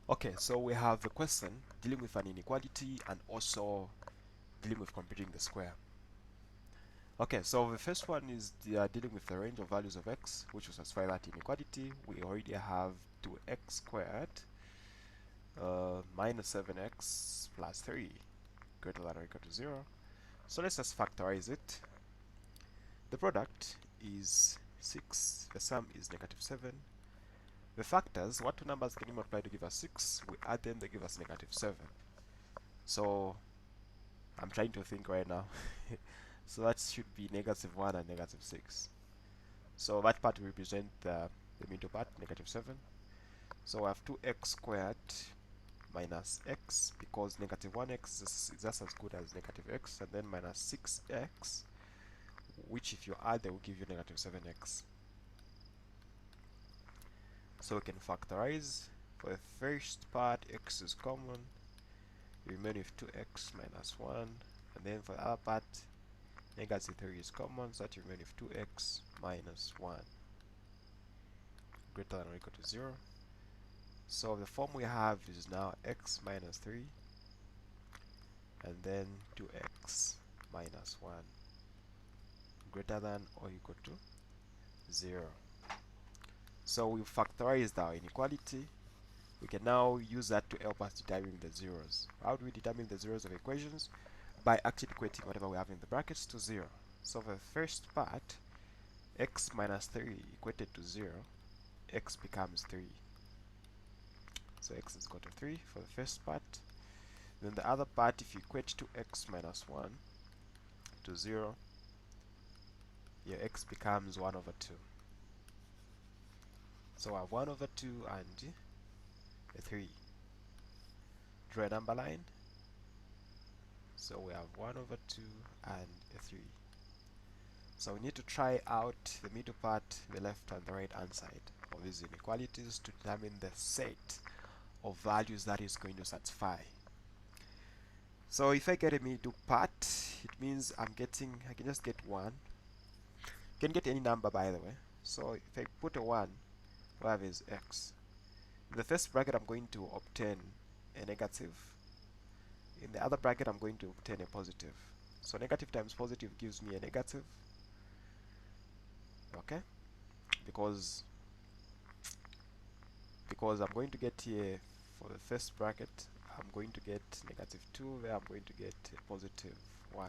Okay, so we have a question dealing with an inequality and also dealing with computing the square. Okay, so the first one is dealing with the range of values of x, which will satisfy that inequality. We already have 2x squared minus 7x plus 3 greater than or equal to 0. So let's just factorize it. The product is 6, the sum is negative 7. The factors, what two numbers can you multiply to give us 6? We add them, they give us negative 7. So I'm trying to think right now. So that should be negative 1 and negative 6. So that part will represent the middle part, negative 7. So I have 2x squared minus x, because negative 1x is just as good as negative x, and then minus 6x, which if you add they will give you negative 7x. So we can factorize. For the first part, x is common, you remain with 2x minus 1, and then for the other part, negative 3 is common, so that you remain with 2x minus 1 greater than or equal to 0. So the form we have is now x minus 3 and then 2x minus 1 greater than or equal to 0. So we factorized our inequality. We can now use that to help us determine the zeros. How do we determine the zeros of equations? By actually equating whatever we have in the brackets to 0. So for the first part, x minus 3 equated to 0, x becomes 3. So x is equal to 3 for the first part. Then the other part, if you equate to x minus 1 to 0, your x becomes 1 over 2. So I have 1 over 2 and a 3. Draw a number line. So we have 1 over 2 and a 3. So we need to try out the middle part, the left and the right hand side of these inequalities to determine the set of values that is going to satisfy. So if I get a middle part, it means I can just get 1. You can get any number, by the way. So if I put a 1, what I have is x. In the first bracket I'm going to obtain a negative. In the other bracket I'm going to obtain a positive. So negative times positive gives me a negative. Okay? Because I'm going to get here, for the first bracket I'm going to get negative 2, there I'm going to get a positive 1.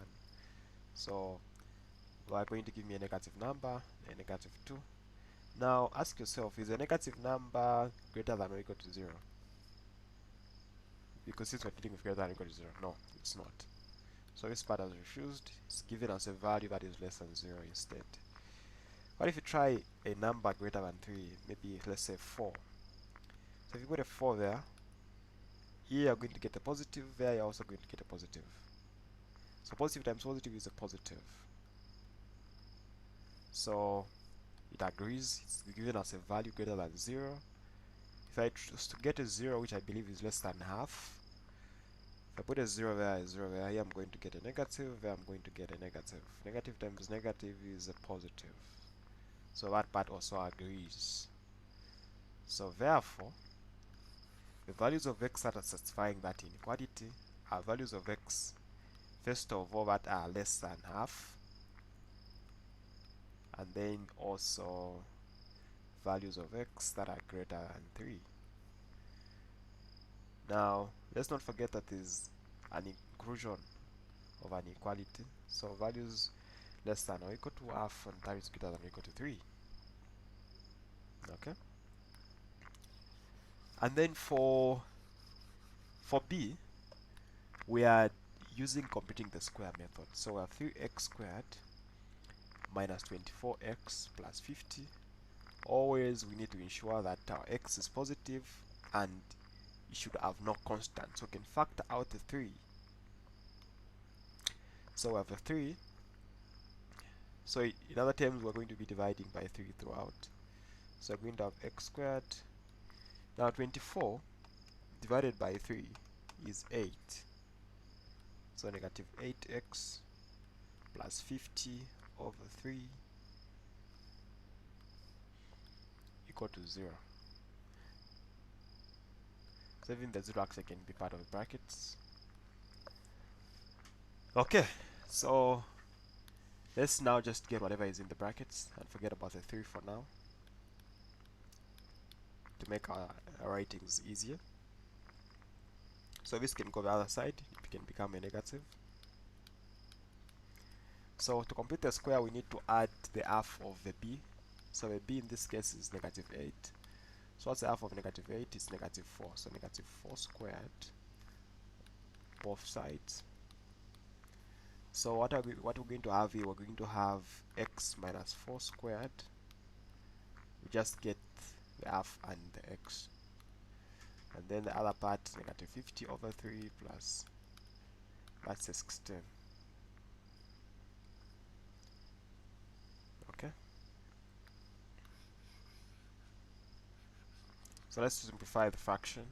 So they are going to give me a negative number, a negative 2. Now ask yourself, is a negative number greater than or equal to 0? Because since we're dealing with greater than or equal to 0, no, it's not. So this part has refused. It's giving us a value that is less than 0 instead. What if you try a number greater than 3, maybe let's say 4? So if you put a 4 there, here you're going to get a positive, there you're also going to get a positive. So positive times positive is a positive. So it agrees, it's giving us a value greater than 0. If I choose to get a 0, which I believe is less than half, if I put a 0 there, a 0 there, here I'm going to get a negative, there I'm going to get a negative. Negative times negative is a positive. So that part also agrees. So therefore, the values of x that are satisfying that inequality are values of x, first of all, that are less than half, and then also values of x that are greater than 3. Now, let's not forget that is an inclusion of an equality. So values less than or equal to half and that is greater than or equal to 3. Okay? And then for b, we are using computing the square method. So we have 3x squared minus 24x plus 50. Always we need to ensure that our x is positive and it should have no constant. So we can factor out the 3. So we have a 3. So in other terms, we're going to be dividing by 3 throughout. So we're going to have x squared. Now 24 divided by 3 is 8. So negative 8x plus 50 over 3 equal to 0. So even the 0 actually can be part of the brackets. Okay, so let's now just get whatever is in the brackets and forget about the 3 for now to make our writings easier. So this can go the other side, it can become a negative. So to complete the square, we need to add the half of the b. So the b in this case is negative 8. So what's the half of negative 8? Is negative 4. So negative 4 squared, both sides. So what we're going to have here, we're going to have x minus 4 squared. We just get the half and the x. And then the other part, negative 50 over 3 plus, that's a 16. Okay. So let's simplify the fraction.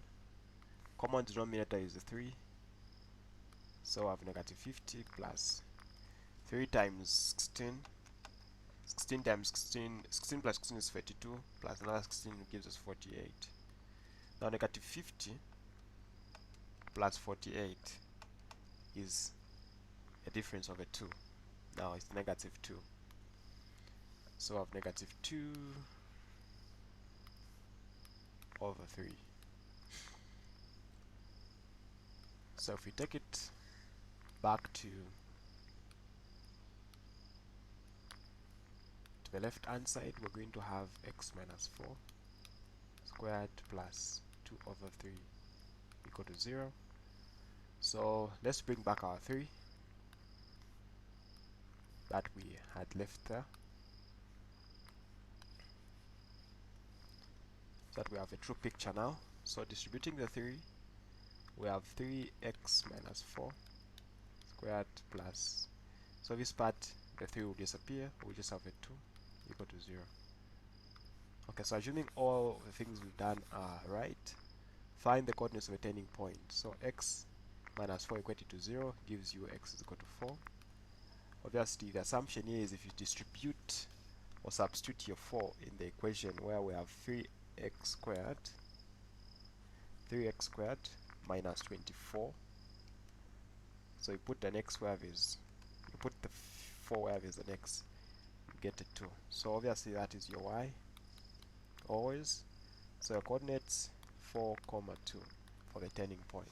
Common denominator is a 3. So I have negative 50 plus 3 times 16. 16 times 16, 16 plus 16 is 32, plus another 16 gives us 48. Now negative 50 plus 48 is a difference of a 2. Now it's negative 2. So I have negative 2 over 3. So if we take it back to the left hand side, we're going to have x minus 4 squared plus 2 over 3 equal to 0. So let's bring back our 3 that we had left there, so that we have a true picture now. So distributing the 3, we have 3x minus 4 squared plus, so this part, the 3 will disappear, we just have a 2 equal to 0. Okay, so assuming all the things we've done are right, find the coordinates of a turning point. So x minus 4 equated to 0 gives you x is equal to 4. Obviously, the assumption here is if you distribute or substitute your 4 in the equation where we have 3x squared minus 24. So you put an x where is, you put the 4 where is an x, you get a 2. So obviously that is your y, always. So your coordinates 4, 2 for the turning point.